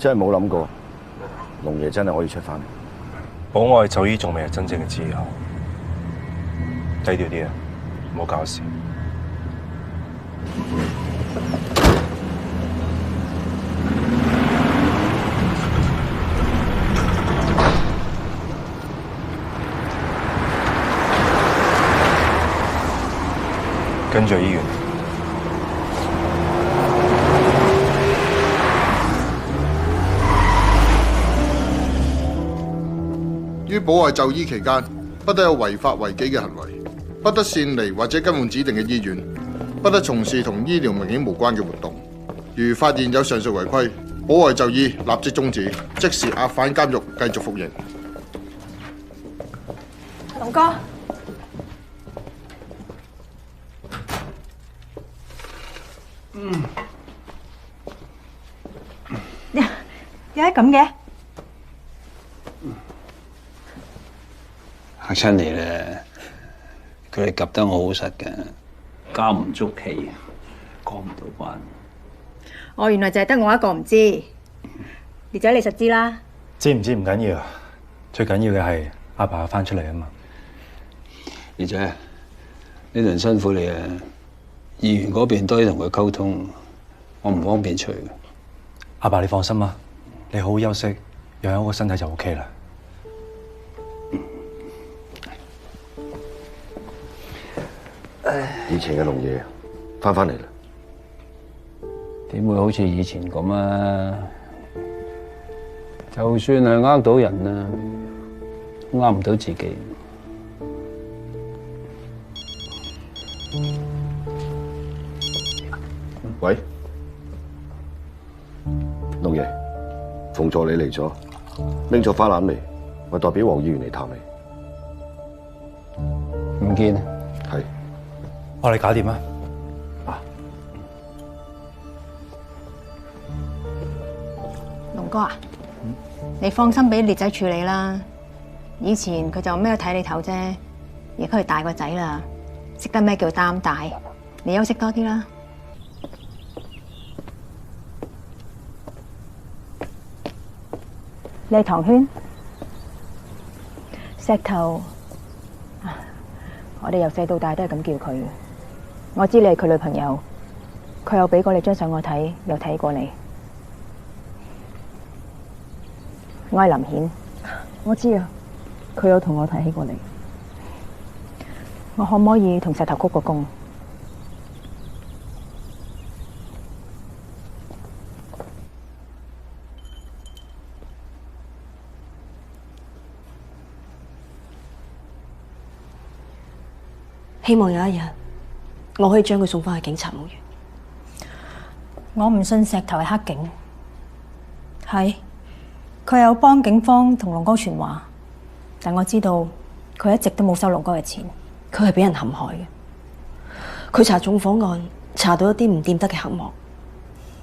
真係冇諗過，龍爺真係可以出翻嚟。保外就醫仲未係真正嘅自由，低調啲啊，唔好搞事。跟住去醫院。於保外就醫期間，不得有違法違紀嘅行為，不得擅離或者更換指定嘅醫院，不得從事同醫療明顯無關嘅活動。如發現有上述違規，保外就醫立即終止，即時押返監獄繼續服刑。龍哥，點解咁嘅？嚇親你咧，佢哋夾得我好實嘅，交唔足期，過唔到關。哦，原來就係得我一個唔知，烈仔你實知啦。知唔知唔緊要，最緊要嘅係阿爸翻出嚟啊嘛。烈仔，呢輪辛苦你啊！議員嗰邊多啲同佢溝通，我唔方便出去。阿爸你放心啦，你好好休息，養好個身體就 OK 啦。以前嘅龍爺翻嚟啦，點會好似以前咁啊？就算係呃到人啊，呃唔到自己。喂，龍爺，馮助理嚟咗，拎咗花籃嚟，我代表黃議員嚟探你。唔見啊？係，我哋搞掂啦。龍哥啊，你放心俾烈仔處理啦。以前佢就咩都睇你頭啫，而家佢大個仔啦，識得咩叫擔大。你休息多啲啦。你係唐軒，石頭，我哋由細到大都係咁叫佢嘅。我知你係佢女朋友，佢有俾過你張相我睇，又睇過你。我係林顯，我知啊，佢有同我提起過你。我可唔可以同石頭鞠個躬？希望有一日，我可以將佢送翻去警察墓園。我唔信石頭係黑警，係佢有幫警方同龍哥傳話，但我知道佢一直都冇收龍哥嘅錢。佢係俾人陷害嘅，佢查縱火案查到一啲唔掂得嘅黑幕，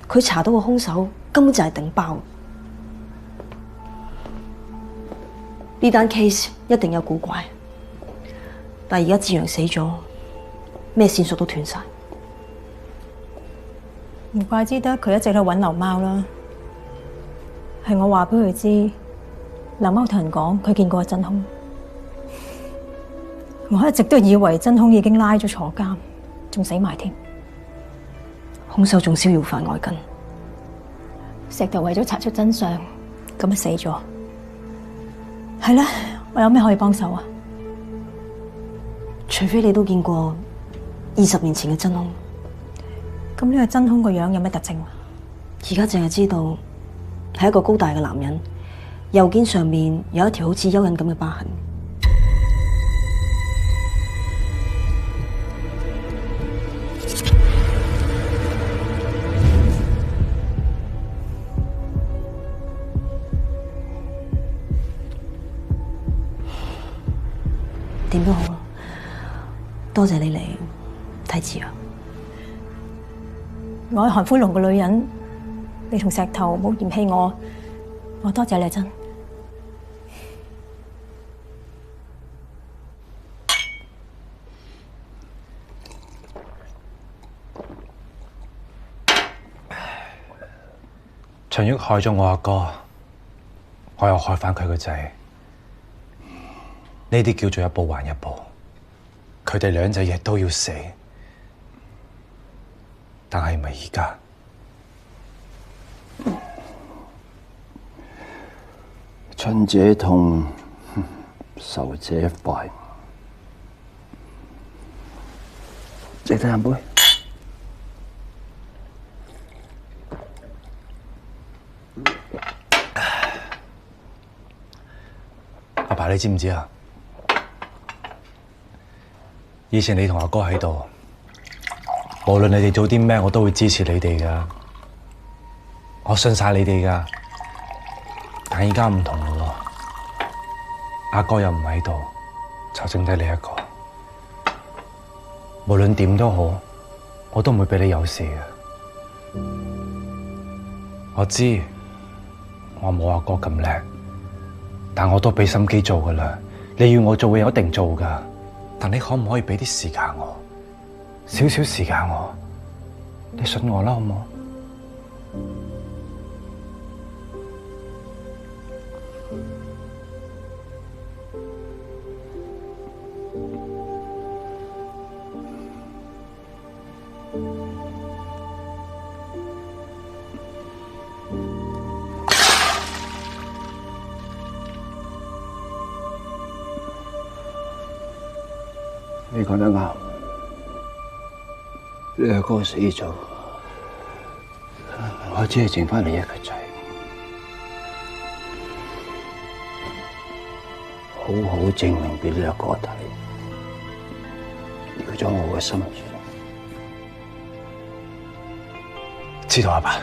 佢查到個兇手根本就係頂包。呢單 case 一定有古怪。但而家志陽死咗，咩線索都斷晒，唔怪之得佢一直去揾劉貓啦。係我話俾佢知，劉貓同人講佢見過阿真兇。我一直都以為真兇已經拉咗坐監，仲死埋添。兇手仲逍遙法外緊。石頭為咗查出真相，咁咪死咗。係啦，我有咩可以幫手啊？除非你都見過20年前嘅真兇。咁呢個真兇個樣有咩特徵啊？而家淨係知道係一個高大嘅男人，右肩上面有一條好似蚯蚓咁嘅疤痕。點都好啊！多謝你嚟睇字啊！我係韓灰龍個女人，你同石頭冇嫌棄我，我多謝你真。秦玉害咗我阿哥，我又害翻佢個仔，呢啲叫做一步還一步。佢哋兩隻亦都要死，但係唔係而家。春者痛，愁者快。借得飲杯。阿爸，你知唔知啊？以前你同阿哥喺度，無論你哋做啲咩，我都會支持你哋噶。我信晒你哋噶。但而家唔同咯，阿哥又唔喺度，就剩低你一個。無論點都好，我都唔會俾你有事嘅。我知我冇阿哥咁叻，但我都俾心機做噶啦。你要我做嘅，我一定做噶。但你可唔可以俾啲時間我？少少時間我，你信我啦，好冇？你講得啱，你阿哥死咗，我只係剩翻你一個仔，好好證明俾你阿哥睇，了咗我嘅心願。知道阿爸。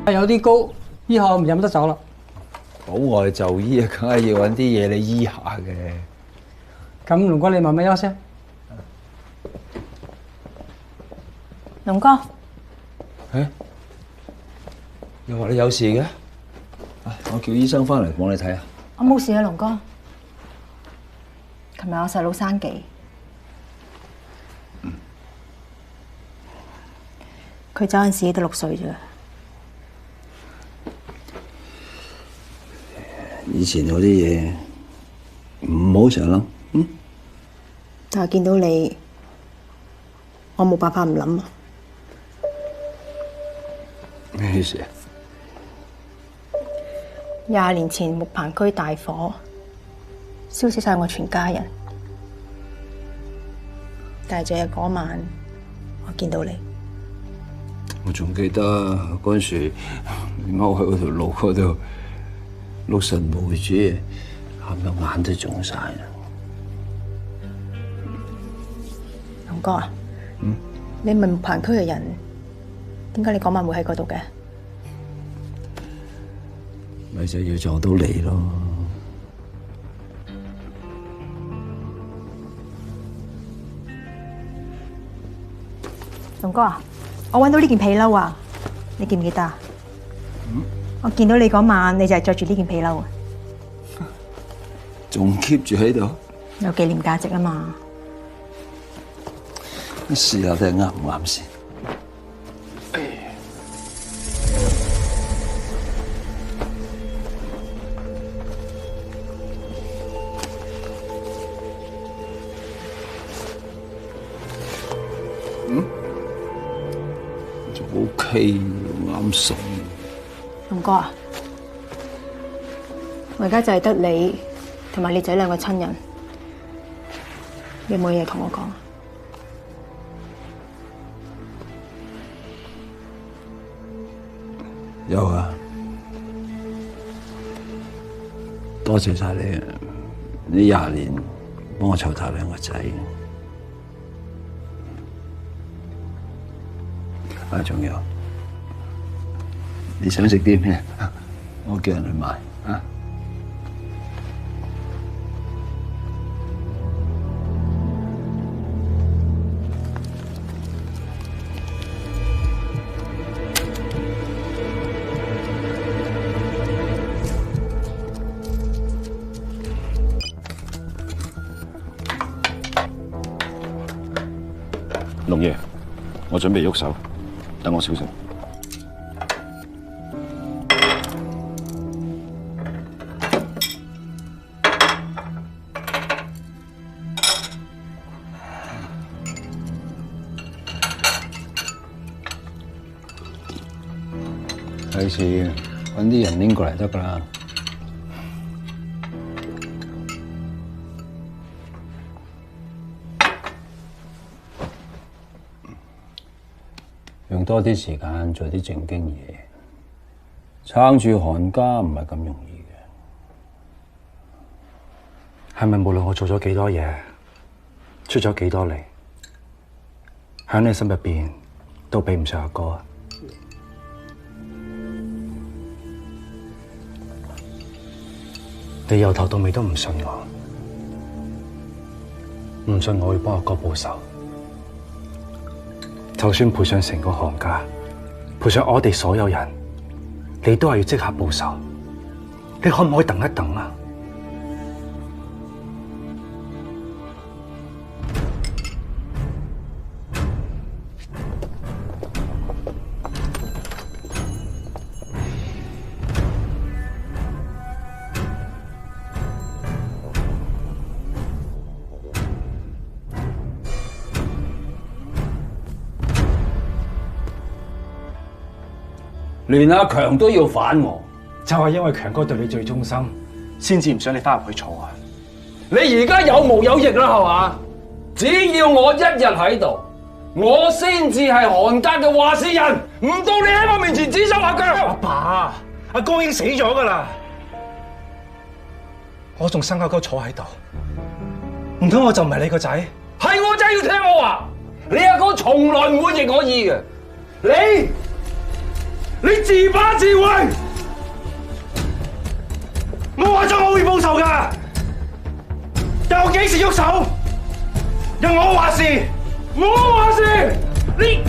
有啲高，醫下唔飲得酒啦。保外就醫啊，梗係要揾啲嘢你醫下嘅。咁龍哥，你慢慢休息。龍哥，又話你有事嘅？我叫醫生翻嚟幫你睇下。我冇事啊，龍哥。琴日我細佬生忌，佢走陣時都6歲啫。以前嗰啲嘢唔好成日諗，但係見到你，我冇辦法唔諗啊！咩事啊20年前木棚區大火，燒死晒我全家人。但係就係嗰晚，我見到你。我仲記得嗰陣時，你踎喺嗰條路嗰度，六神無主，喊到眼都腫晒啦。龍哥啊，你唔係木棚區嘅人，點解你嗰晚會喺嗰度嘅？咪就要撞到你咯。龍哥啊，我揾到呢件皮褸啊，你記唔記得啊？我見到你嗰晚，你就係着住呢件皮褸啊，仲 keep 住喺度，有紀念價值啊嘛。試下睇啱唔啱先。仲 OK，啱數。龍哥啊，我而家就係得你同埋你仔兩個親人，你有冇嘢同我講啊？有啊，多謝晒你啊！呢20年幫我湊大兩個仔。仲有，你想食啲咩？我叫人去買啊。龍爺，我準備喐手，等我小心。費事揾啲人拎過嚟得㗎啦。用多啲時間做啲正經嘢，撐住韓家唔係咁容易嘅。係咪無論我做咗幾多嘢，出咗幾多力，喺你心入邊都比唔上阿哥啊？你由頭到尾都唔信我，唔信我會幫阿哥報仇。就算賠上成個韓家，賠上我哋所有人，你都係要即刻報仇。你可唔可以等一等啊？連阿強都要反我，就係因為強哥對你最忠心，先至唔想你翻入去坐啊！你而家有毛有翼啦，係嘛？只要我一日喺度，我先至係韓家嘅話事人，唔到你喺我面前指手畫腳。阿爸，阿哥已經死咗噶啦，我仲生勾勾坐喺度，唔通我就唔係你個仔？係我真係要聽我話，你阿哥從來唔會逆我意嘅，你自把自為。我話咗我會報仇噶，但我幾時喐手？由我話事，我話事，你。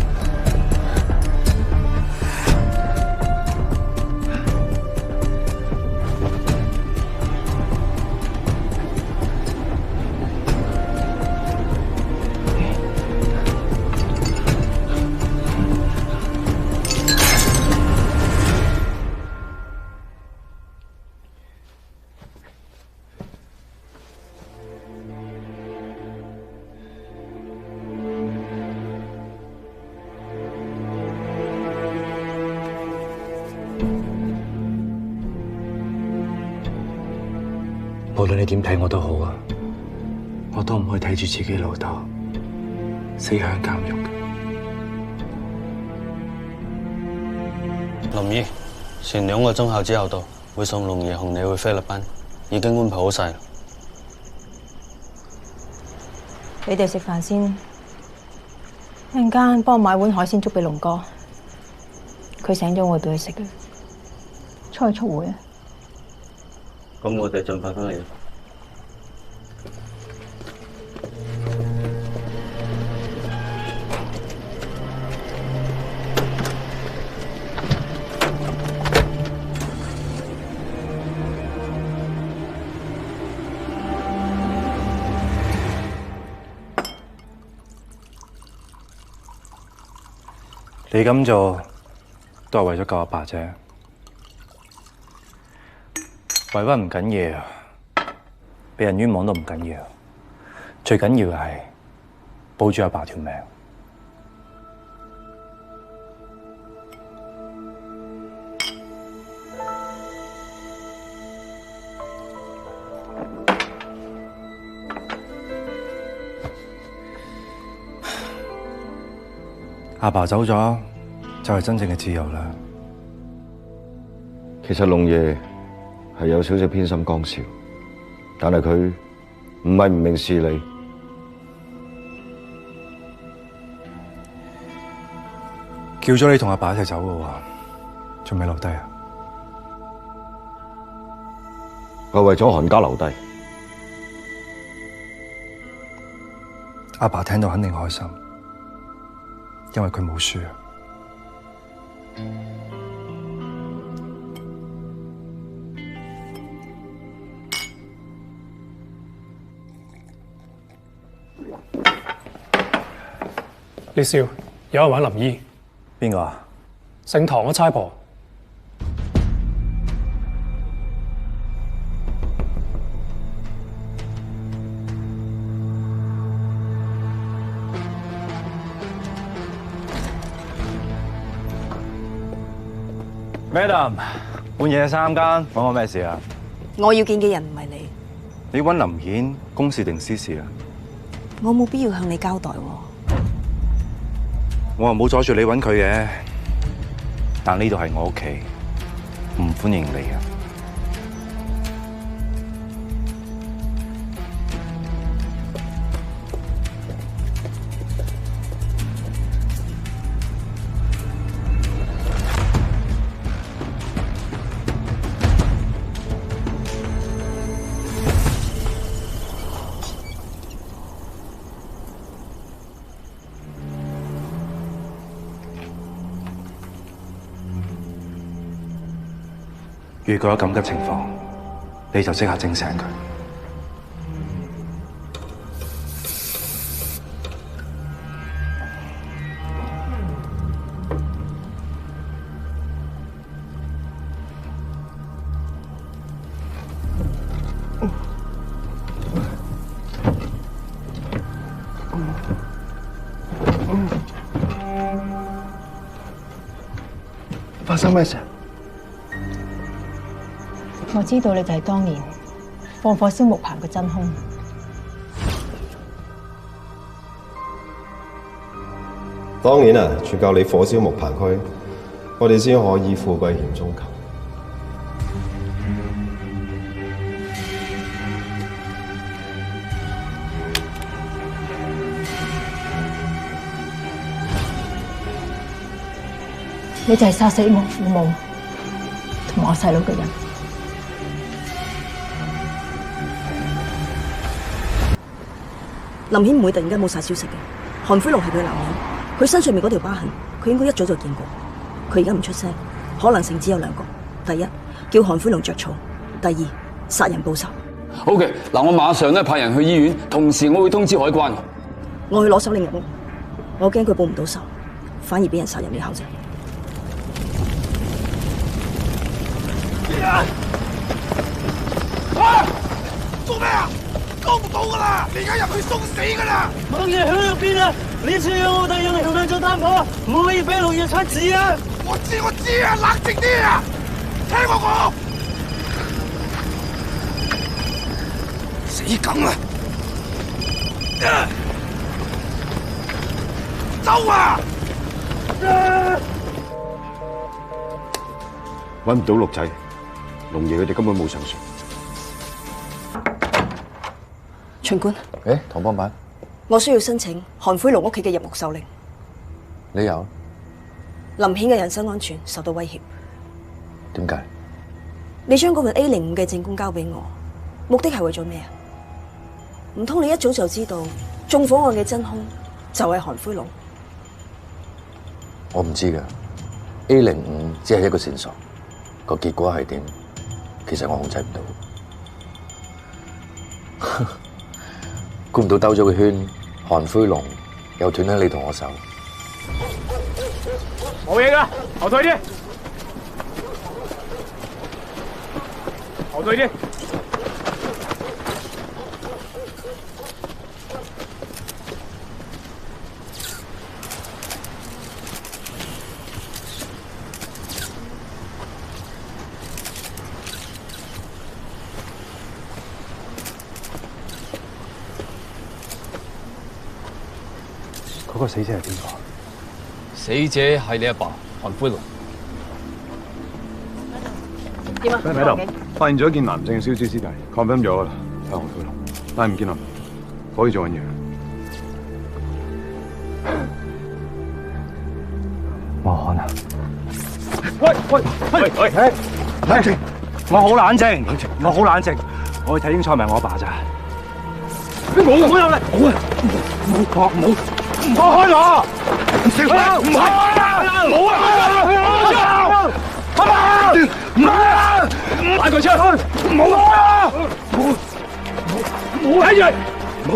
無論你點睇我都好啊，我都唔可以睇住自己老豆死響監獄嘅。林姨，前2個鐘後之後到，會送龍爺同你去菲律賓，已經安排好晒。你哋食飯先，一陣間幫我買碗海鮮粥俾龍哥，佢醒咗我會俾佢食嘅。出去速會啊！咁我哋盡快翻嚟。你咁做都係為咗救阿爸啫，委屈唔緊要，俾人冤枉都唔緊要，最緊要係保住阿爸條命。阿爸走咗，就係真正嘅自由啦。其實龍爺係有少少偏心江少，但係佢唔係唔明事理。叫咗你同阿爸一齊走嘅喎，仲未留低啊？係為咗韓家留低。阿爸聽到肯定開心，因為佢冇輸。列少，有人揾林姨。邊個啊？姓唐嘅差婆。Madam， 半夜3更，揾我咩事啊？我要見嘅人唔係你，你揾林顯公事定私事啊？我冇必要向你交代喎。我又冇阻住你揾佢嘅，但呢度係我屋企，唔歡迎你啊！如果有緊急情況，你就即刻整醒佢。發生咩事？我知道你就係當年放火燒木棚嘅真兇。當然啊，全靠你火燒木棚區，我哋先可以富貴險中求。你就係殺死我父母同我細佬嘅人。林顯唔會突然間冇晒消息嘅。韓輝龍係佢男人，佢身上面嗰條疤痕，佢應該一早就見過。佢而家唔出聲，可能性只有兩個：第一，叫韓輝龍着草；第二，殺人報仇。好嘅，嗱，我馬上咧派人去醫院，同時我會通知海關。我去攞手令入屋，我驚佢報唔到仇，反而俾人殺入你口啫。做咩啊？救唔到噶啦！你而家入去送死噶啦！猛嘢響入邊啊！呢次我哋要嚟同佢做擔保，唔可以俾老爺出事啊！我知啊，冷靜啲啊！聽我講，死梗啦！走啊！揾唔到陸仔，龍爺佢哋根本冇上船。巡官，唐幫辦，我需要申請韓輝龍屋企嘅入屋手令。你有？林顯嘅人身安全受到威脅。點解？你將嗰份 A05嘅證供交俾我，目的係為咗咩啊？唔通你一早就知道縱火案嘅真兇就係韓輝龍？我唔知㗎。A05只係一個線索，個結果係點，其實我控制唔到。估唔到兜咗個圈，韓輝龍又斷喺你同我手。冇嘢㗎，後退啲，後退啲。嗰個死者係邊個？死者係你阿爸韓輝龍。點啊？喺度發現咗一件男性嘅燒肢屍體 ，confirm 咗啦，係韓輝龍，但係唔見林，可以做緊嘢。冇可能！喂，冷靜，我好冷靜，我好冷靜。我去睇英賽咪我阿爸咋？我入嚟，唔放開我！小輝，唔係，冇啊！阿爸，唔係啊！擺佢出去！冇啊！冇睇住！冇。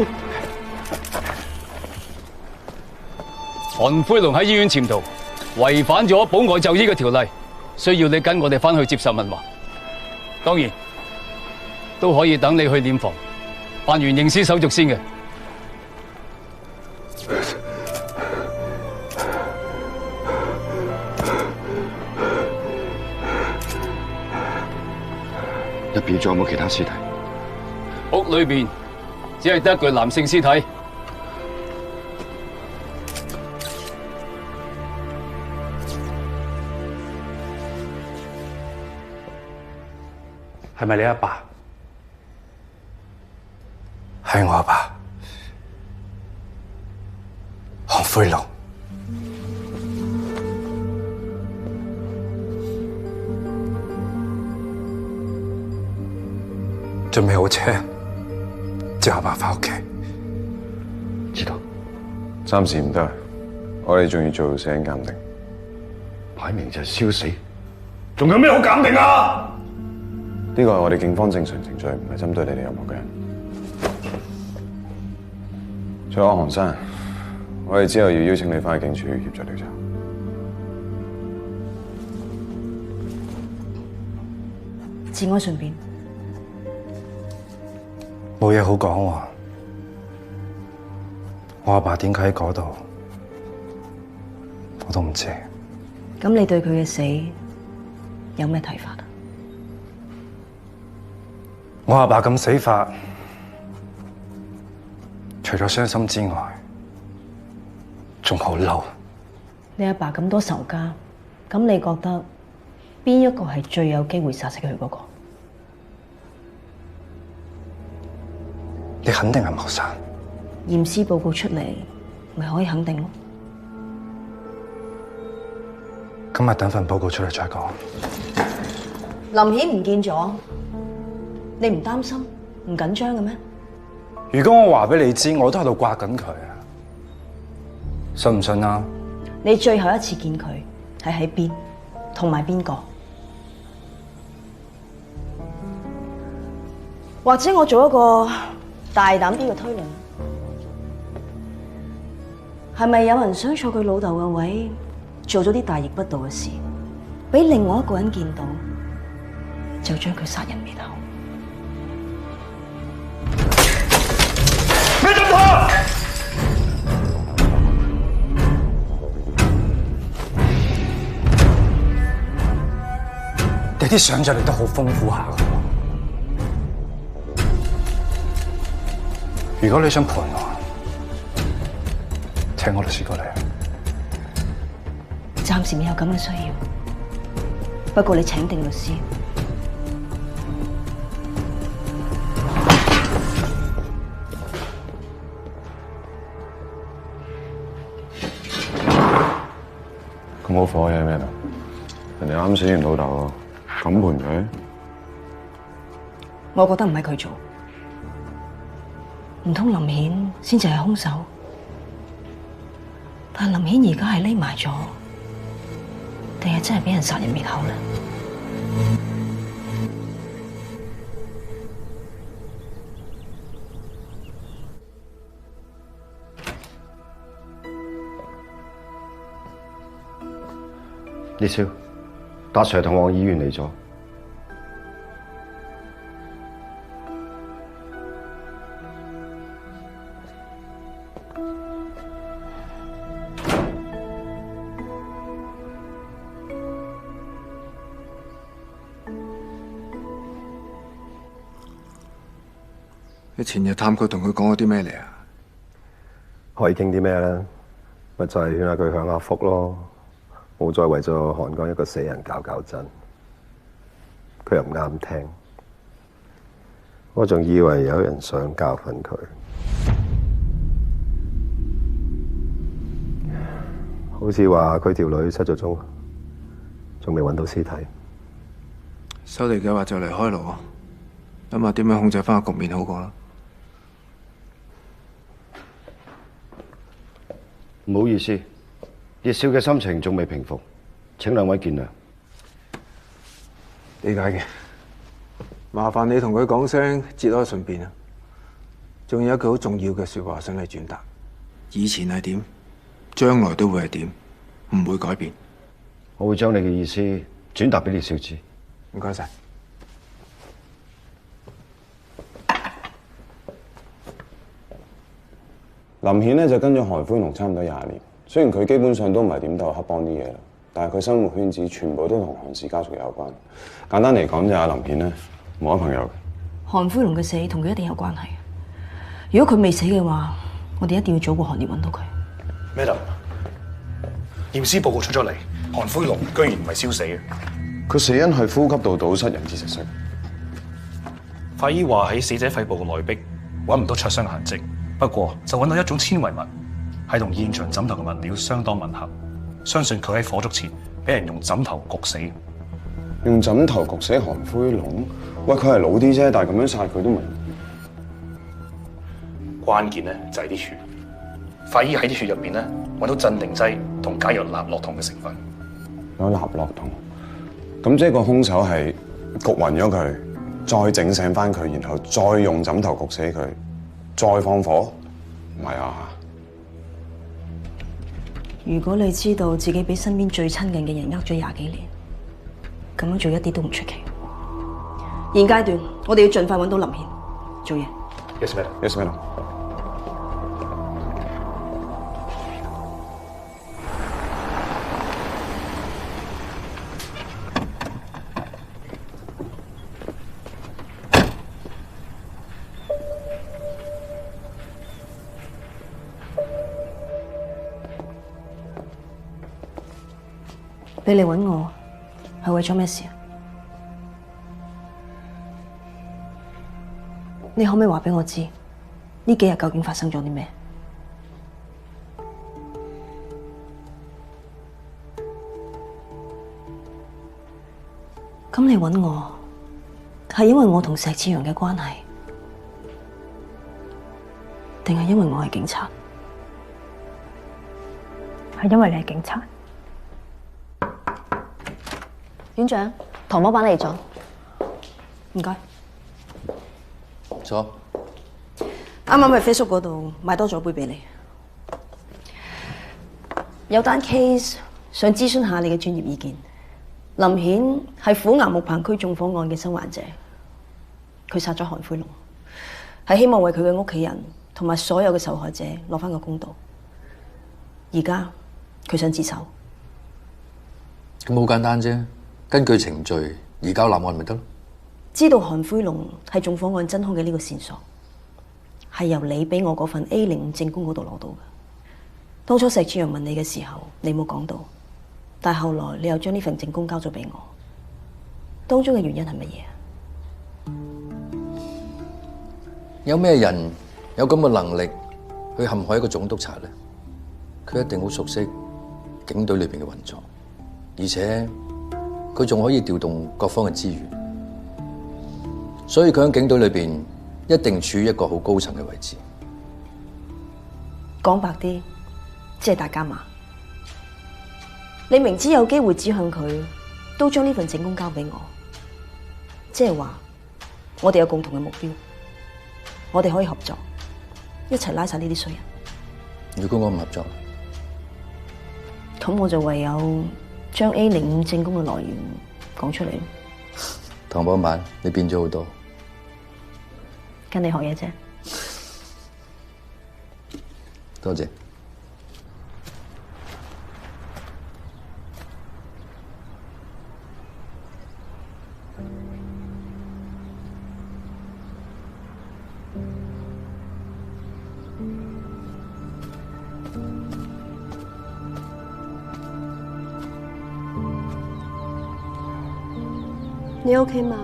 韓輝龍喺醫院潛逃，違反咗保外就醫嘅條例，需要你跟我哋翻去接受問話。當然，都可以等你去殮房辦完認屍手續先嘅。入邊仲有冇其他屍體？屋裏邊只係得一具男性屍體。係咪你阿爸？係我阿爸，韓輝龍。準備好車，接阿爸返屋企。知道。暫時唔得，我哋仲要做死因鑑定。擺明就係燒死，仲有咩好鑑定啊？呢個係我哋警方正常程序，唔係針對你哋任何嘅人。仲有韓生，我哋之後要邀請你返去警署協助調查。節哀順變。冇嘢好講喎，我阿爸點解喺嗰度，我都唔知。咁你對佢嘅死有咩睇法啊？我阿爸咁死法，除咗傷心之外，仲好嬲。你阿爸咁多仇家，咁你覺得邊一個係最有機會殺死佢嗰個？你肯定係謀殺。驗屍報告出嚟，咪可以肯定咯。今日等份報告出嚟再講。林顯唔見咗，你唔擔心、唔緊張嘅咩？如果我話俾你知，我都喺度掛緊佢啊，信唔信啊？你最後一次見佢係喺邊，同埋邊個？或者我做一個大膽啲嘅推論，係咪有人想坐佢老豆嘅位，做咗啲大逆不道嘅事，俾另外一個人見到，就將佢殺人滅口？咩動作？你啲想像力都好豐富下㗎。如果你想盤我，請我律師過嚟。暫時未有咁嘅需要，不過你請定律師。咁好火嘅咩度？人哋啱死完老豆，咁盤佢？我覺得唔係佢做。唔通林顯先至係兇手？但林顯而家係匿埋咗，定係真係俾人殺人滅口咧？李少，達 Sir 同我醫院嚟咗。你前日探佢同佢講咗啲咩嚟啊？可以傾啲咩咧？咪就係勸下佢享下福咯，冇再為咗韓江一個死人搞震。佢又唔啱聽，我仲以為有人想教訓佢。好似話佢條女失咗蹤，仲未揾到屍體。收地計劃就嚟開鑼，諗下點樣控制翻個局面好過啦。唔好意思，葉少嘅心情仲未平復，請兩位見諒。理解嘅，麻煩你同佢講聲節哀順變啊！仲有一句好重要嘅説話想你轉達：以前係點，將來都會係點，唔會改變。我會將你嘅意思轉達俾葉少知。唔該晒。林顯咧就跟咗韓灰龍差唔多20年，雖然佢基本上都唔係點鬥黑幫啲嘢啦，但係佢生活圈子全部都同韓氏家族有關。簡單嚟講就係林顯咧冇乜朋友嘅。韓灰龍嘅死同佢一定有關係。如果佢未死嘅話，我哋一定要早過韓烈揾到佢。Madam， 驗屍報告出咗嚟，韓灰龍居然唔係燒死嘅，佢死因係呼吸道堵塞引致窒息。法醫話喺死者肺部嘅內壁揾唔到灼傷痕跡。不過就揾到一種纖維物，係同現場枕頭嘅物料相當吻合，相信佢喺火燭前俾人用枕頭焗死。用枕頭焗死韓灰龍？喂，佢係老啲啫，但係咁樣殺佢都明。關鍵咧就係啲血，法醫喺啲血入邊咧揾到鎮定劑同解藥納洛酮嘅成分。有納洛酮，咁即係個兇手係焗暈咗佢，再整醒翻佢，然後再用枕頭焗死佢。再放火？唔係啊！如果你知道自己俾身邊最親近嘅人呃咗20幾年，咁樣做一啲都唔出奇。現階段，我哋要盡快揾到林顯，做嘢。Yes, madam. Yes, madam. 你嚟揾我係為咗咩事啊？你可唔可以話俾我知呢幾日究竟發生咗啲咩？咁你揾我係因為我同石志陽嘅關係，定係因為我係警察？係因為你係警察。院長，唐模板嚟咗，唔該。坐。啱啱喺 Facebook 嗰度買多咗杯俾你。有單 case 想諮詢下你嘅專業意見。林顯係虎岩木棚區縱火案嘅生還者，佢殺咗韓灰龍，係希望為佢嘅屋企人同埋所有嘅受害者攞返個公道。而家佢想自首。咁好簡單啫。根據程序移交立案咪得咯。知道韓灰龍係縱火案真兇嘅呢個線索，係由你俾我嗰份 A05證供嗰度攞到嘅。當初石志陽問你嘅時候，你冇講到，但係後來你又將呢份證供交咗俾我。當中嘅原因係乜嘢啊？有咩人有咁嘅能力去陷害一個總督察咧？佢一定好熟悉警隊裏邊嘅運作，而且佢仲可以調動各方嘅資源，所以佢喺警隊裏邊一定處於一個好高層嘅位置。講白啲，即係大家嘛。你明知有機會指向佢，都將呢份證供交俾我，即係話我哋有共同嘅目標，我哋可以合作，一齊拉晒呢啲衰人。如果我唔合作，咁我就唯有將 A05證供嘅來源講出嚟。唐寶曼，你變咗好多。跟你學嘢啫。多謝。你 OK 嗎？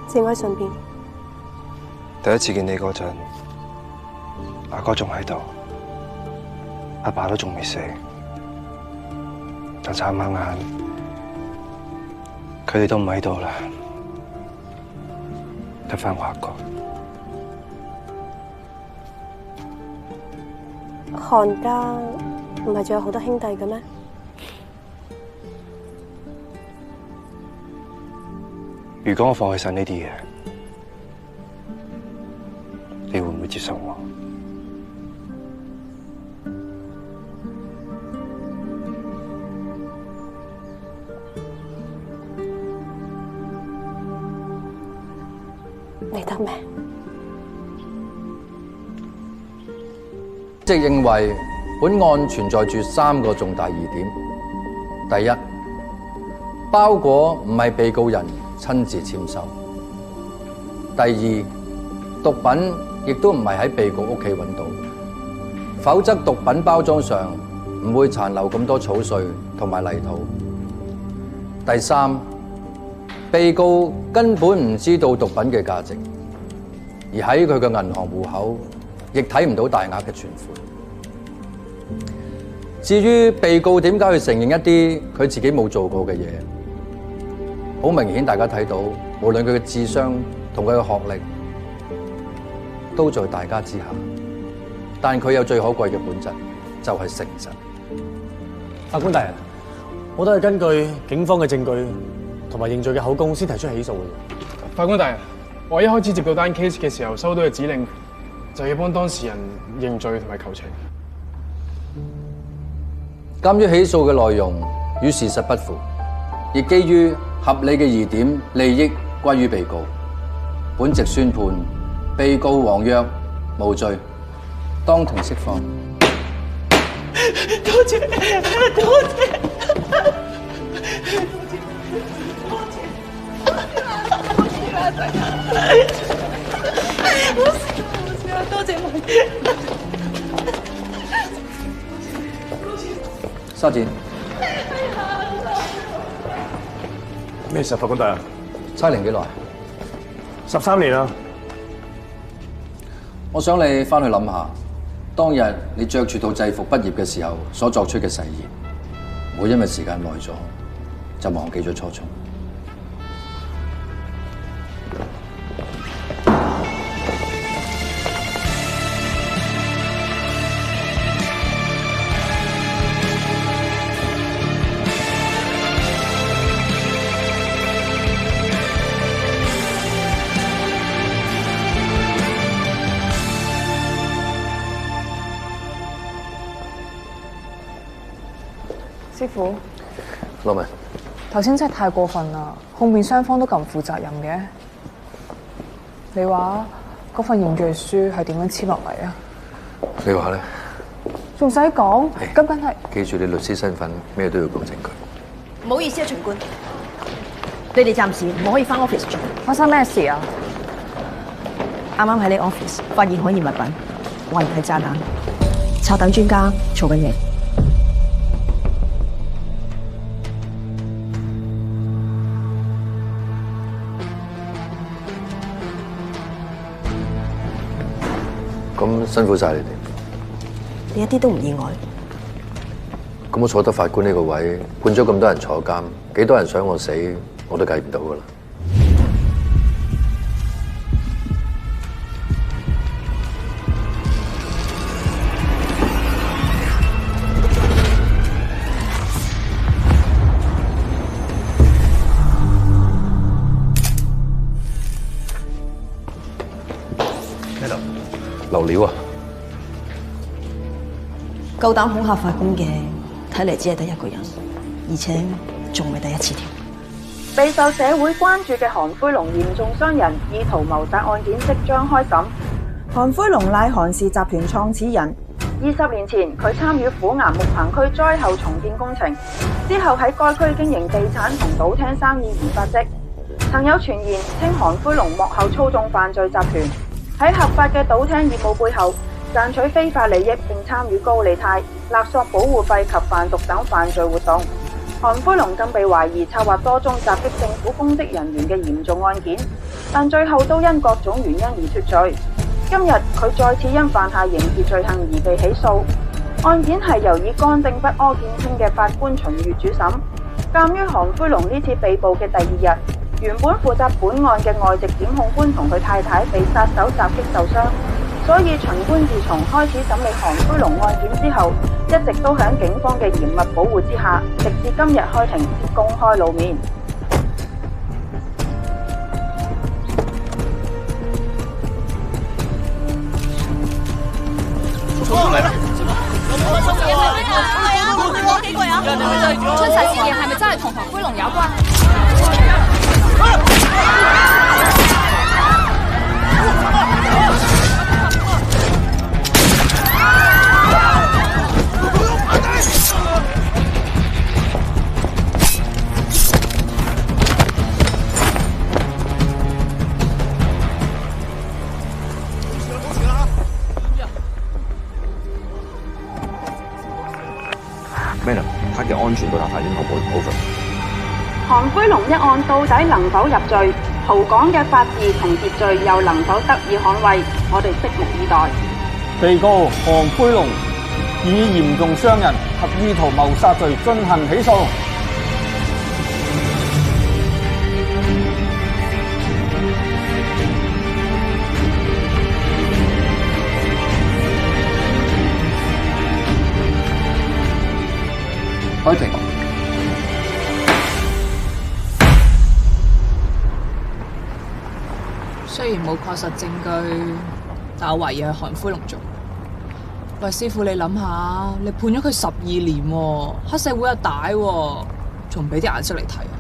節哀順變。第一次見你嗰陣，阿哥仲喺度，阿爸都仲未死，就眨下眼，佢哋都唔喺度啦，得返我阿哥。韓家唔係仲有好多兄弟嘅咩？如果我放棄晒呢啲嘢，你會唔會接受我？你得咩？即係認為本案存在住3個重大疑點。第一，包裹唔係被告人親自簽收；第二，毒品亦都唔係喺被告屋企揾到，否則毒品包裝上唔會殘留咁多草碎同埋泥土。第三，被告根本唔知道毒品嘅價值，而喺佢嘅銀行戶口亦睇唔到大額嘅存款。至於被告點解去承認一啲佢自己冇做過嘅嘢，好明顯大家睇到，無論佢嘅智商同佢嘅學歷都在大家之下，但佢有最可貴嘅本質，就係誠實。法官大人，我都係根據警方嘅證據同埋認罪嘅口供先提出起訴嘅。法官大人，我一開始接到單 case 嘅時候，收到嘅指令就要幫當事人認罪同埋求情。鑑於起訴嘅內容與事實不符，亦基於合理嘅疑點利益歸於被告，本席宣判被告黃約無罪，當庭釋放。多謝，多謝。多謝沙展，咩事啊，法官大人？差齡幾耐？13年啦。我想你翻去諗下，當日你着住套制服畢業嘅時候所作出嘅誓言，唔會因為時間耐咗就忘記咗初衷。師傅，羅文，頭先真係太過分啦！控辯雙方都咁唔負責任嘅。你話嗰份認罪書係點樣簽落嚟啊？你話咧？仲使講？咁梗係記住你律師身份，咩都要講證據。唔好意思啊，巡官，你哋暫時唔可以翻 office 住。發生咩事啊？啱啱喺你 office 發現可疑物品，懷疑係炸彈，拆彈專家嘈緊嘢。咁辛苦晒你哋，你一啲都唔意外。咁我坐得法官呢個位，判咗咁多人坐監，幾多人想我死，我都計唔到噶啦。流料啊！夠膽恐嚇法官嘅，睇嚟只係得一個人，而且仲未第一次添。備受社會關注嘅韓灰龍嚴重傷人意圖謀殺案件即將開審。韓灰龍乃韓氏集團創始人。20年前，佢參與虎岩木棚區災後重建工程，之後喺該區經營地產同賭廳生意而發跡。曾有傳言稱韓灰龍幕後操縱犯罪集團。喺合法嘅賭廳業務背後賺取非法利益，並參與高利貸、勒索保護費及販毒等犯罪活動。韓灰龍更被懷疑策劃多宗襲擊政府公職人員嘅嚴重案件，但最後都因各種原因而脫罪。今日佢再次因犯下刑事罪行而被起訴，案件係由以干政不阿見稱嘅法官秦月主審。鑑於韓灰龍呢次被捕嘅第二日，原本負責本案嘅外籍檢控官同佢太太被殺手襲擊受傷，所以秦官自從開始審理韓灰龍案件之後，一直都喺警方嘅嚴密保護之下，直至今日開庭先公開露面。春柴事件係咪真係同韓灰龍有關？咩呢？他嘅安全到達法院後會over。韓灰龍一案到底能否入罪？葡港嘅法治同秩序又能否得以捍衛？我哋拭目以待。被告韓灰龍以嚴重傷人及意圖謀殺罪進行起訴。開庭。雖然冇確實證據，但我懷疑係韓灰龍做。喂，師傅，你諗下，你判咗佢12年喎，黑社會又大喎，仲唔俾啲顏色嚟睇啊？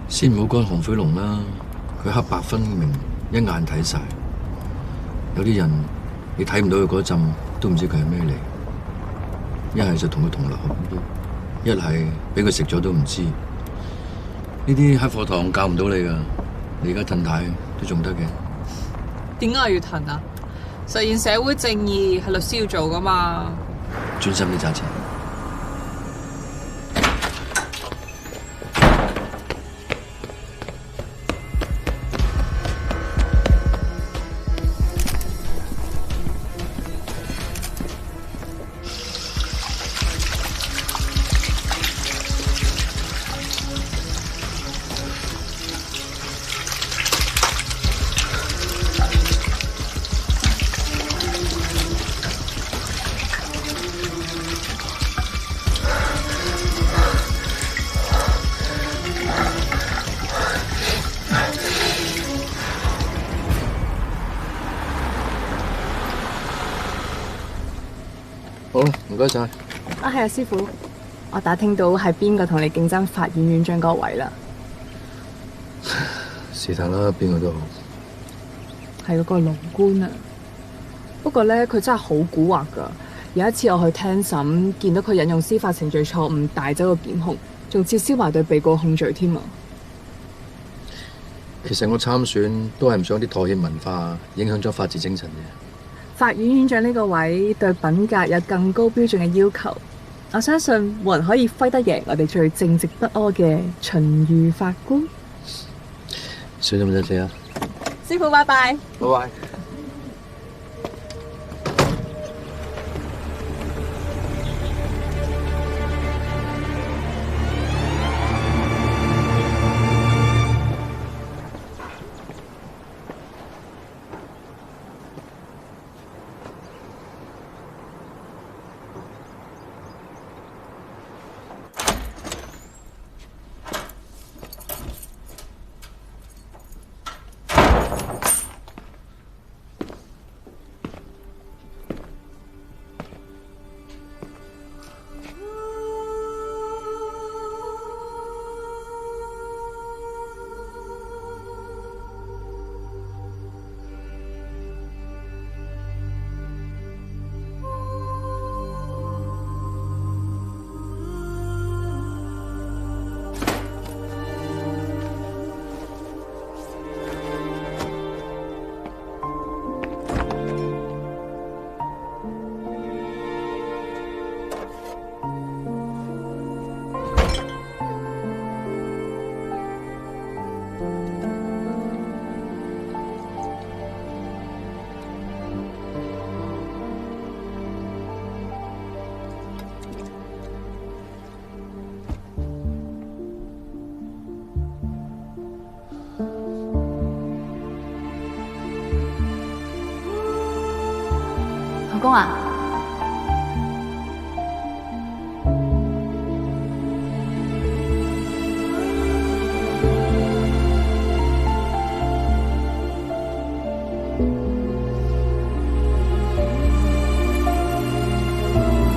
先唔好講韓灰龍啦，佢黑白分明，一眼睇晒。有啲人你睇唔到佢嗰陣，都唔知佢係咩嚟。一係就同佢同流合污，一係俾佢食咗都唔知。呢啲黑課堂教唔到你噶，你而家褪軚都仲得嘅。點解要褪啊？實現社會正義係律師要做噶嘛。專心啲揸車。好，唔該晒。啊，係啊，師傅，我打聽到係邊個同你競爭法院院長嗰位啦。是但啦，邊個都好。係嗰個龍官啊。不過咧，佢真係好蠱惑噶。有一次我去聽審，見到佢引用司法程序錯誤帶走個檢控，仲撤銷埋對被告控罪添啊。其實我參選都係唔想啲妥協文化影響咗法治精神嘅。法院院長呢個位對品格有更高標準嘅要求，我相信冇人可以揮得贏我哋最正直不阿嘅秦裕法官。小心啲車啊！師傅，拜拜。拜拜。公啊，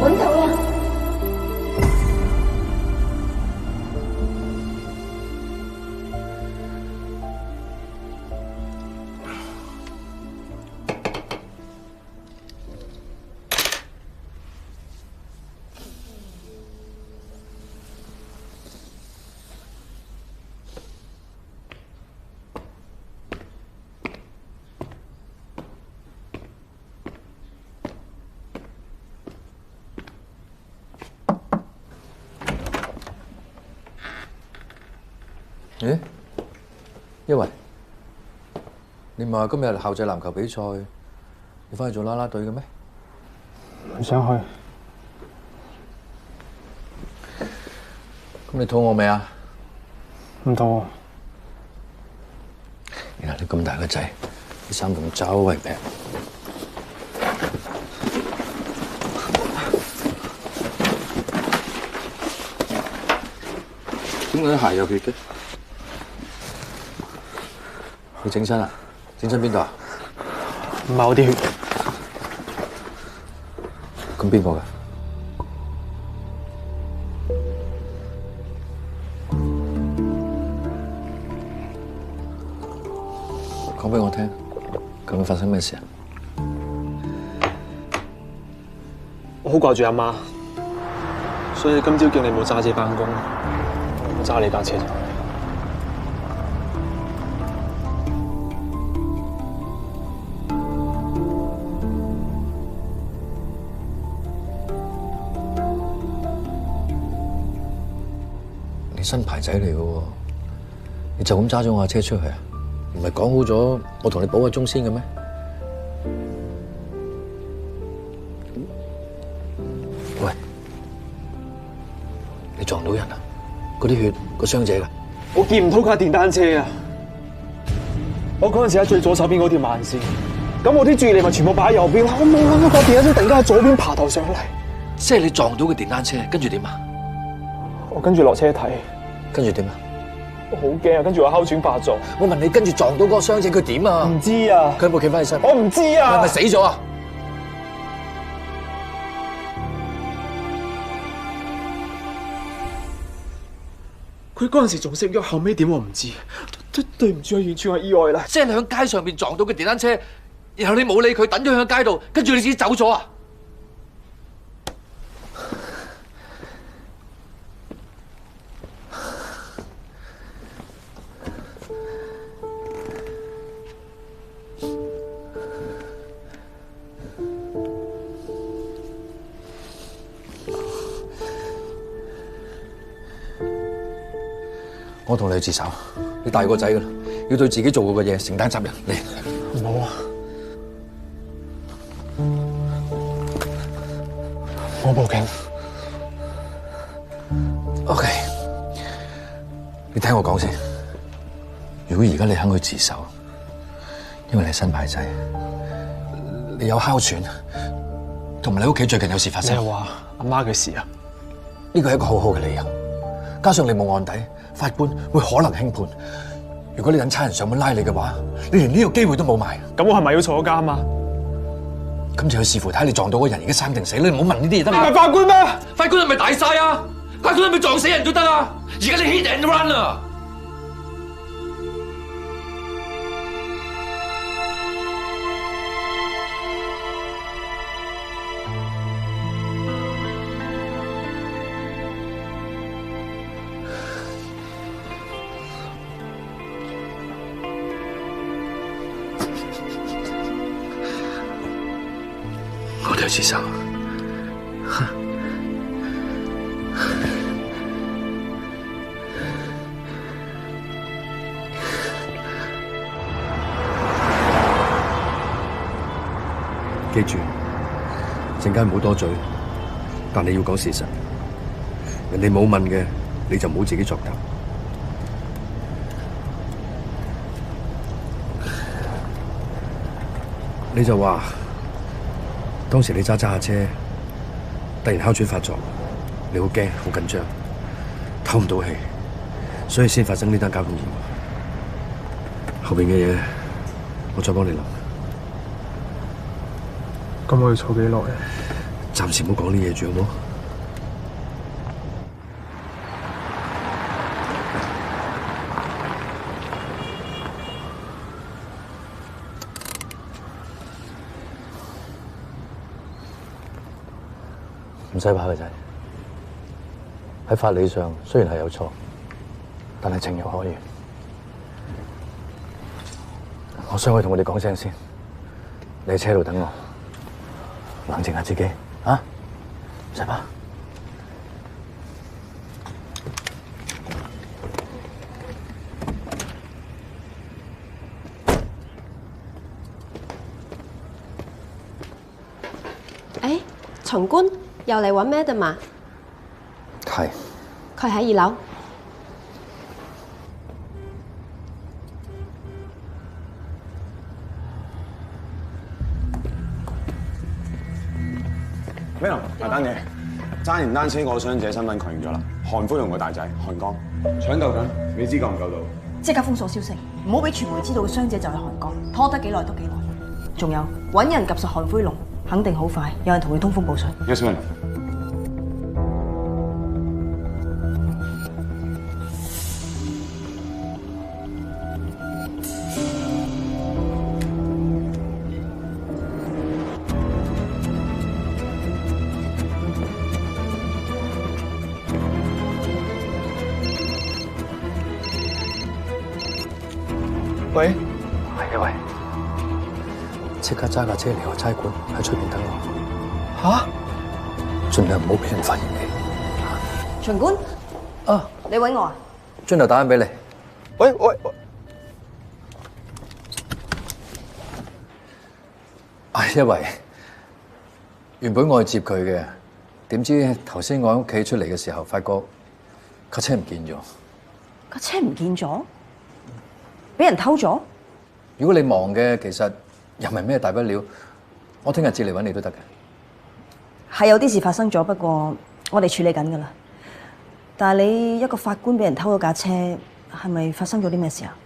揾到啦！咦，一維，你唔係話今日校際籃球比賽，你翻去做啦啦隊嘅咩？唔想去。咁你肚餓未啊？唔肚餓。原來你咁大個仔，啲衫仲周圍劈。點解啲鞋有血嘅？你整親啊？整親邊度啊？唔係我啲血。咁邊個㗎？講俾我聽，究竟發生咩事啊？我好掛住阿媽，所以今朝叫你冇揸車返工，我揸你架車就。你新牌仔嚟嘅喎，你就咁揸咗我架車出去啊？唔係講好咗我同你補個鐘先嘅咩？喂，你撞到人啊？嗰啲血個傷者㗎？我見唔到架電單車啊！我嗰陣時喺最左手邊嗰條慢線，咁我啲注意力咪全部擺喺右邊，我冇諗到架電單車突然間喺左邊爬頭上嚟。即係你撞到個電單車，跟住點啊？我跟住落車睇，跟住點啊？我好驚啊！跟住我哮喘發作。我問你跟住撞到嗰個傷者佢點啊？唔知啊。佢有冇企翻起身？我唔知啊。係咪死咗啊？佢嗰陣時仲識喐，後尾點我唔知。對唔住啊，完全係意外啦。即係你喺街上邊撞到個電單車，然後你冇理佢，等咗佢喺街度，跟住你自己走咗啊？我同你去自首，你大個仔噶啦，要對自己做過嘅嘢承擔責任。嚟，唔好啊！我報警。OK， 你聽我講先。如果而家你肯去自首，因為你係新牌仔，你有哮喘，同埋你屋企最近有事發生。你係話阿媽嘅事啊？呢個係一個好好嘅理由，加上你冇案底。法官會可能輕判。如果你等差人上門拉你嘅話，你連呢個機會都冇埋。咁我係咪要坐監啊？咁就要視乎睇你撞到嗰人而家生定死。你唔好問呢啲嘢得嘛？你唔係法官咩？法官係咪大晒啊？法官係咪撞死人都得啊？而家你 hit and run 啊！我哋去自首。記住，陣間唔好多嘴，但你要講事實。人哋冇問嘅，你就唔好自己作答。你就話當時你揸下車，突然哮喘發作，你好驚好緊張，唞唔到氣，所以先發生呢單交通意外。後邊嘅嘢我再幫你諗。咁我要坐幾耐啊？暫時唔好講呢嘢住好冇？唔使怕嘅仔，喺法理上雖然係有錯，但係情有可原。我想去同佢哋講聲先，你喺車度等我，冷靜下自己啊，唔使怕。誒，巡官又嚟揾 Madam 嘛？係。佢喺2樓。咩啊？大單嘢，揸完單車個傷者身份確認咗啦，韓輝龍個大仔韓江搶救緊，你知夠唔夠到？即刻封鎖消息，唔好俾傳媒知道個傷者就係韓江，拖得幾耐得幾耐。仲有揾人及實韓輝龍，肯定好快有人同佢通風報信。 Yes, ma'am。喂，係啊喂，即刻揸架車離開差館，喺出邊等我。嚇！盡量唔好俾人發現你。巡官，啊，你揾我啊？轉頭打緊俾你。喂，因為原本我去接佢嘅，點知頭先我喺屋企出嚟嘅時候，發覺架車唔見咗。架車唔見咗？俾人偷咗？如果你忙嘅，其實又唔係咩大不了，我聽日接嚟揾你都得嘅。係有啲事發生咗，不過我哋處理緊㗎啦。但係你一個法官俾人偷咗架車，係咪發生咗啲咩事啊？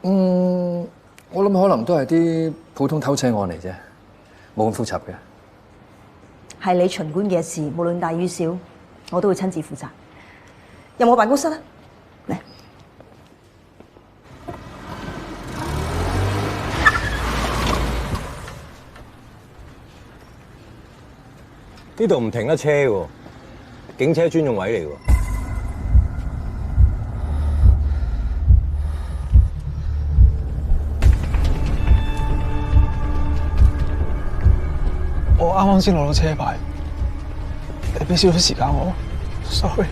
我諗可能都係啲普通偷車案嚟啫，冇咁複雜嘅。係你巡官嘅事，無論大與小，我都會親自負責。有冇辦公室啊？嚟。呢度唔停得車喎，警車專用位嚟喎。我啱啱先攞到車牌，你俾少少時間我 ，sorry。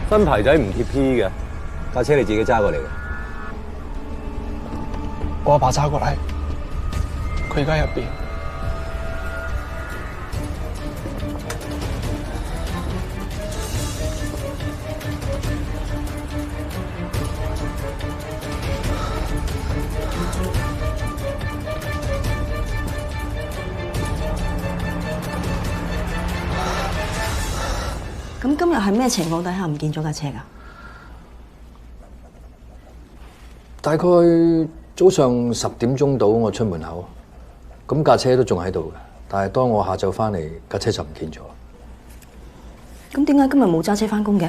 新牌仔唔貼 P 嘅，架車你自己揸過嚟嘅。我阿爸揸過嚟。佢而家入邊。咁今日係咩情況底下唔見咗架車㗎？大概早上10點鐘到，我出門口。咁架車都仲喺度嘅，但係當我下晝翻嚟，架車就唔見咗。咁點解今日冇揸車翻工嘅？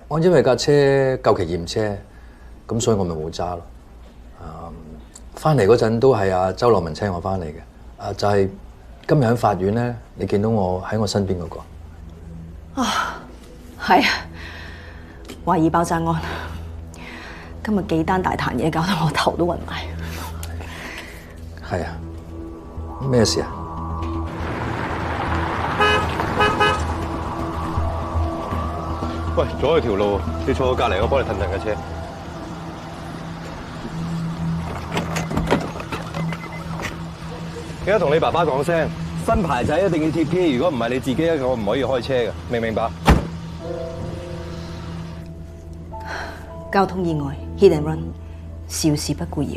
我因為架車舊期驗車，咁所以我咪冇揸咯。翻嚟嗰陣都係阿周樂文車我翻嚟嘅。就係今日喺法院咧，你見到我喺我身邊嗰個。啊，係啊，懷疑爆炸案。今日幾單大壇嘢，搞到我頭都暈埋。係啊，咩事啊？喂，阻住條路，你坐我隔離，我幫你褪陣架車。記得同你爸爸講聲，新牌仔一定要貼 P， 如果唔係你自己一個唔可以開車嘅，明唔明白？交通意外 hit and run，肇事不顧而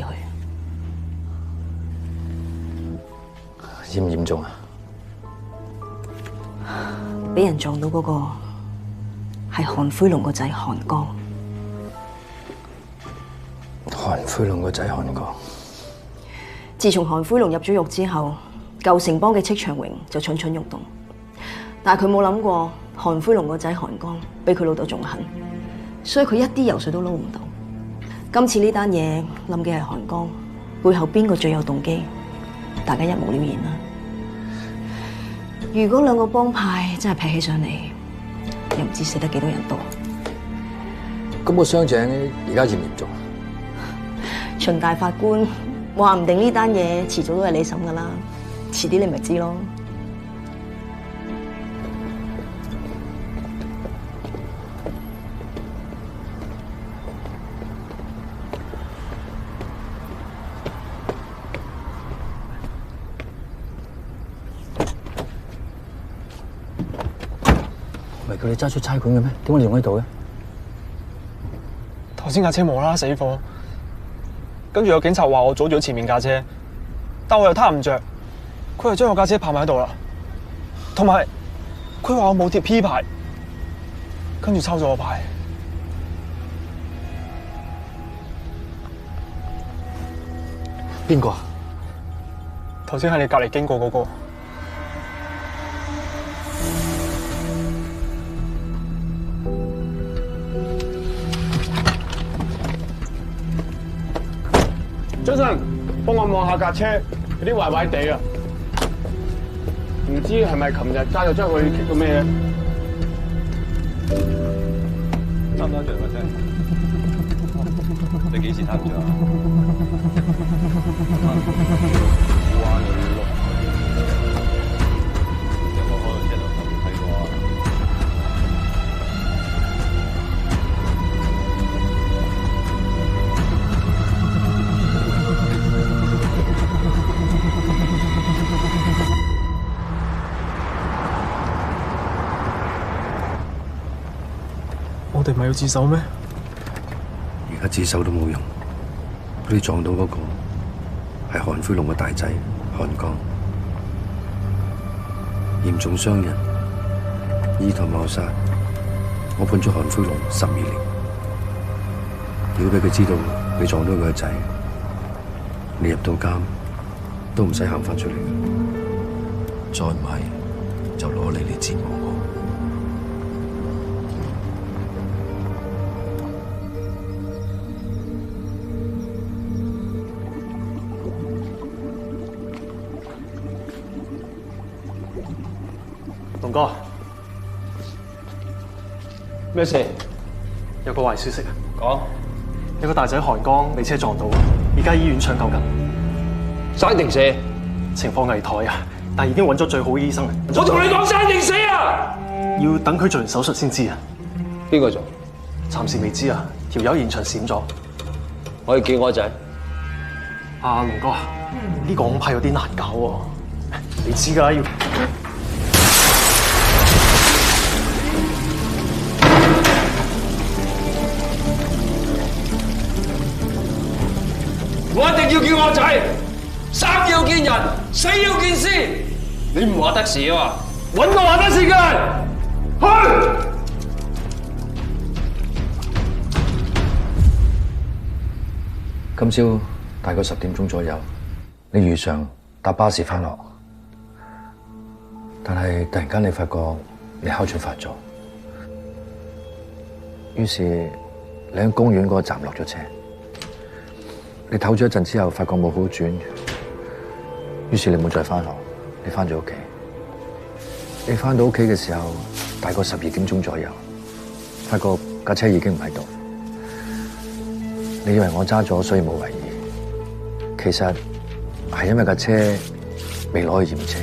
去。嚴唔嚴重啊？俾人撞到嗰個係韓灰龍個仔韓江。韓灰龍個仔韓江。自從韓灰龍入咗獄之後，舊城邦嘅戚長榮就蠢蠢欲動，但係佢冇諗過韓灰龍個仔韓江比佢老豆仲狠，所以佢一啲油水都撈唔到。今次呢單嘢冧嘅係韓江，背後邊個最有動機？大家一目了然啦。如果兩個幫派真係劈起上嚟，又唔知死得幾多人多。咁個傷者而家嚴唔嚴重？秦大法官話唔定呢單嘢遲早都係你審噶啦，遲啲你咪知咯。唔係叫你揸出差館嘅咩？點解你仲喺度嘅？頭先架車無啦啦死火，跟住有警察話我阻住咗前面架車，但我又撻唔着，佢就將我架車泊埋喺度啦。同埋佢話我冇貼 P 牌，跟住抄咗我牌。邊個啊？頭先喺你隔離經過嗰個。早晨，幫我望下架車，有啲壞壞地啊！唔知係咪琴日揸咗出去棘到咩？貪唔貪着架車？你幾時貪着啊？有冇開車度睇過啊？我哋唔係要自首咩？而家自首都冇用，佢哋撞到嗰個係韓灰龍嘅大仔韓江，嚴重傷人，意圖謀殺。我判咗韓灰龍12年。如果俾佢知道你撞到佢個仔，你入到監都唔使行翻出嚟嘅。再唔係就攞你嚟折磨我。龍哥，咩事？有個壞消息啊！講，有個大仔韓江被車撞到，而家醫院搶救緊。生定死？情況危殆啊！但已經揾咗最好嘅醫生。我同你講生定死啊！要等佢做完手術先知啊！邊個做？暫時未知啊！條友現場閃咗。可以見我仔。阿龍哥，呢個恐怕有啲難搞喎。你知㗎，要。我一定要見我仔，生要見人，死要見屍。你唔話得事啊嘛？揾個話得事嘅，去！今朝大概10點鐘左右，你如常搭巴士返學，但係突然間你發覺你哮喘發作，於是你喺公園嗰個站落咗車。你唞咗一陣之後，發覺冇好轉，於是你冇再返學，你返咗屋企。你返到屋企嘅時候，大概12點鐘左右，發覺架車已經唔喺度。你以為我揸咗，所以冇懷疑。其實係因為架車未攞去驗車，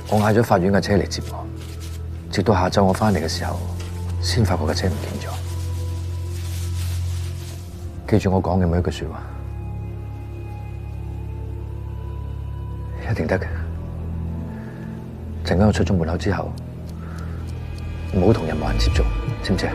我嗌咗法院嘅車嚟接我。直到下晝我返嚟嘅時候，先發覺架車唔見咗。記住我講嘅每一句說話。一定得嘅。陣間我出咗門口之後，唔好同任何人接觸，知唔知啊？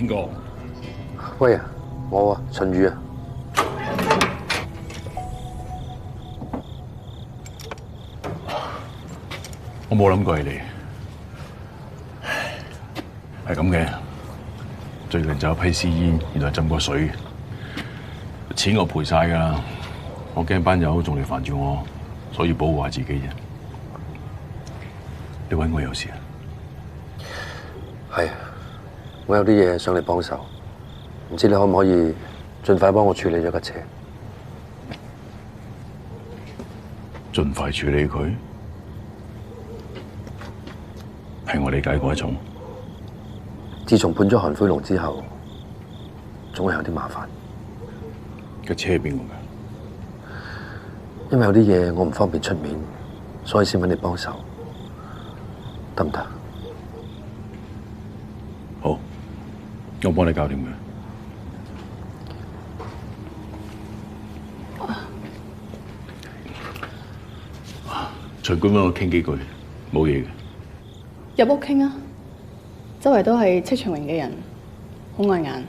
邊個？喂啊，我啊，秦宇啊。我冇諗過係你。係咁嘅，最近就有批私煙，原來浸過水，錢我賠晒㗎啦。我驚班友仲嚟煩住我，所以保護下自己啫。你揾我有事啊？係，我有啲嘢想你幫手，唔知你可唔可以盡快幫我處理咗架車？盡快處理佢，係我理解嗰一種。自從判咗韓灰龍之後，總係有啲麻煩。架車係邊個㗎？因為有啲嘢我唔方便出面，所以先揾你幫手，得唔得？好，我幫你搞掂佢。隨管揾我傾幾句，冇嘢嘅。入屋傾啊！周圍都係戚長榮嘅人，好礙眼。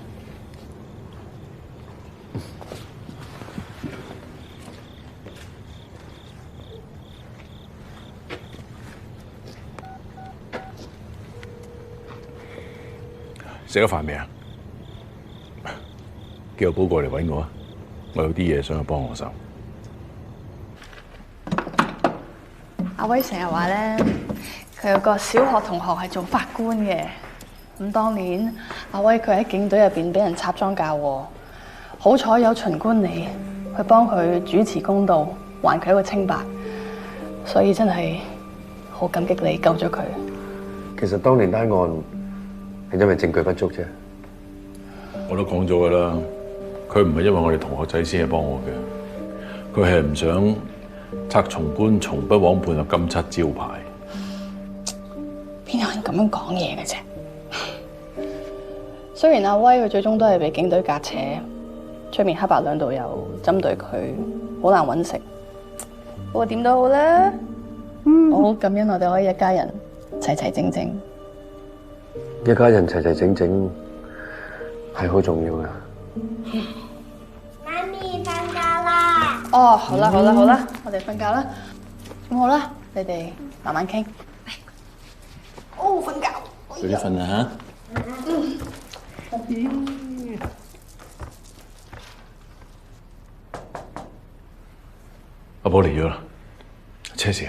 食咗飯未啊？叫阿寶過嚟揾我啊！我有啲嘢想佢幫我手。阿威成日話咧，佢有個小學同學係做法官嘅。咁當年阿威佢喺警隊入邊俾人插贓嫁禍，好彩有秦官你去幫佢主持公道，還佢一個清白，所以真係好感激你救咗佢。其實當年單案係因為證據不足啫。我都講咗㗎啦，佢唔係因為我哋同學仔先係幫我嘅，佢係唔想拆松官從不枉判嘅金漆招牌。邊有人咁樣講嘢嘅啫？雖然阿威佢最終都係被警隊隔扯，出面黑白兩道又針對佢，好難揾食。不過點都好啦，我好感恩我哋可以一家人齊齊整整。一家人齊齊整整係好重要㗎。媽咪瞓覺啦！哦，好啦好啦好啦，我哋瞓覺啦。咁好啦，你哋慢慢傾。哦，瞓覺。早啲瞓啦嚇。阿寶嚟咗啦，車匙。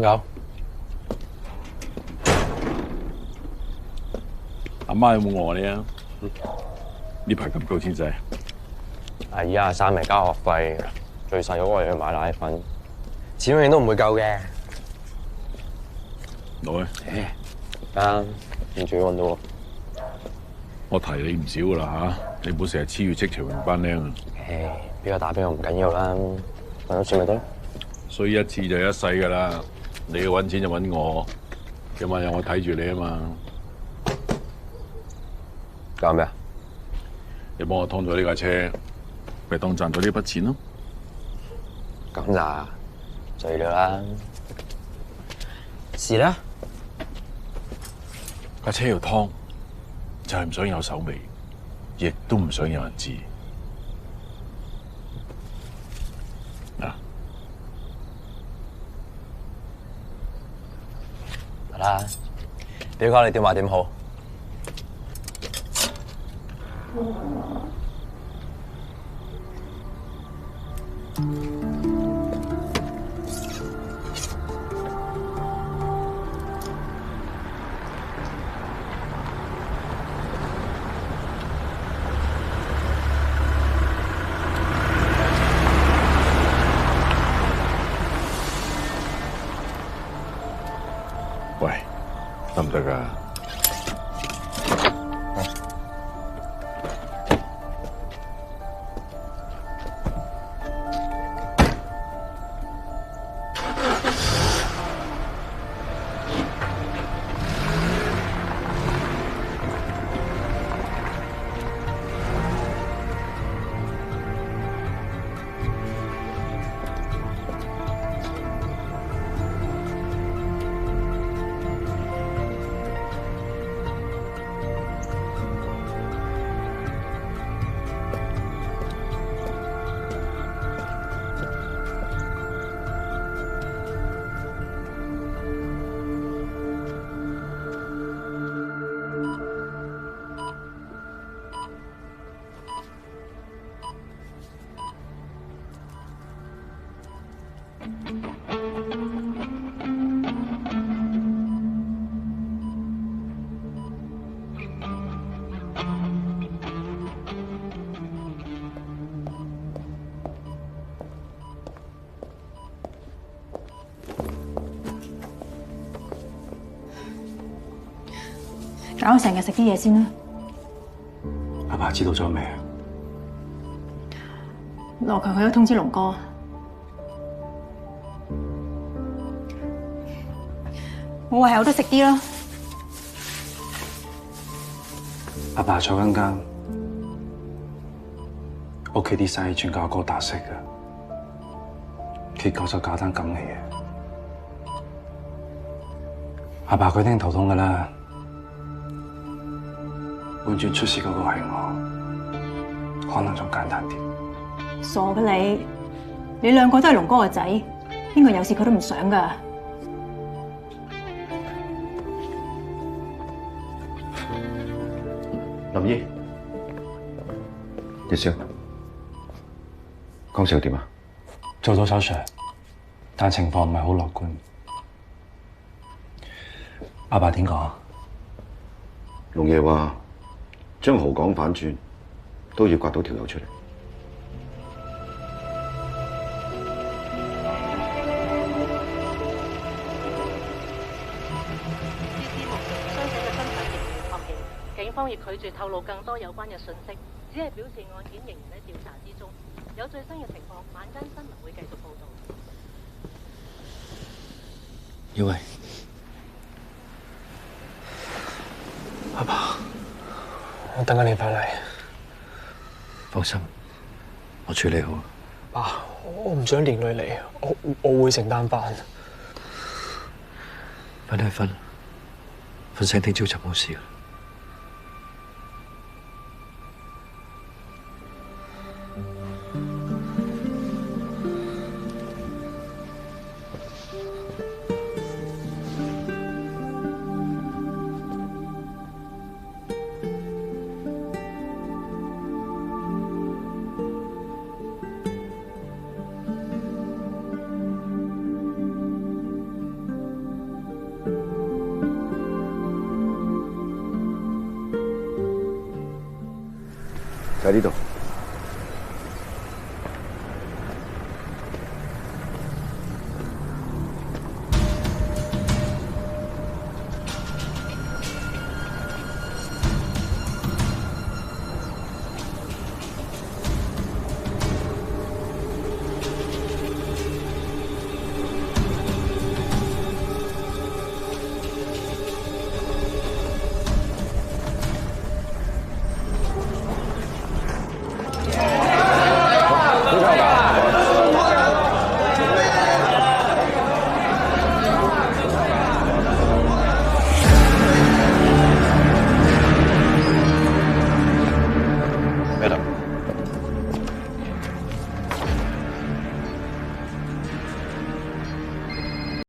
搞。阿媽有冇餓你啊？呢排咁高錢仔。阿姨阿三咪交學費，最細嗰個又要買奶粉，錢永遠都唔會夠嘅。攞啊！啱，唔仲要揾到喎。我提你唔少噶啦嚇，你唔好成日黐住戚長榮班僆啊！邊個打邊個唔緊要啦，揾到錢咪得咯。衰一次就一世噶啦，你要揾錢就揾我，今晚有我睇住你啊嘛。搞咩啊？你幫我劏咗呢架車，咪當賺咗呢筆錢咯。咁咋？醉了啦！是啦。架車要劏，就係唔想有手尾，亦都唔想有人知。嗱，得啦，表哥你點話點好？喂，得唔得㗎？搞成日食啲嘢先啦。阿爸知道咗未啊？羅強佢都通知龍哥。我話係有得食啲咯。阿爸坐緊監，屋企啲生意全靠阿哥打識㗎，結果就搞單咁嘅嘢。阿爸佢一定頭痛㗎啦。換轉出事嗰個係我，可能仲簡單啲。傻嘅你，你兩個都係龍哥個仔，邊個有事佢都唔想噶。林姨，葉少，江少點啊？做咗手術，但情況唔係好樂觀。阿爸點講？龍爺話將豪港反轉，都要刮到條友出嚟。警方亦拒絕透露更多有關嘅信息，只係表示案件仍然喺調查之中，有最新嘅情況，晚間新聞會繼續報導。耀偉，阿爸，我等緊你返嚟。放心，我處理好。爸，我唔想連累你，我會承擔返。快啲去瞓，瞓醒聽朝就冇事啦。就喺呢度。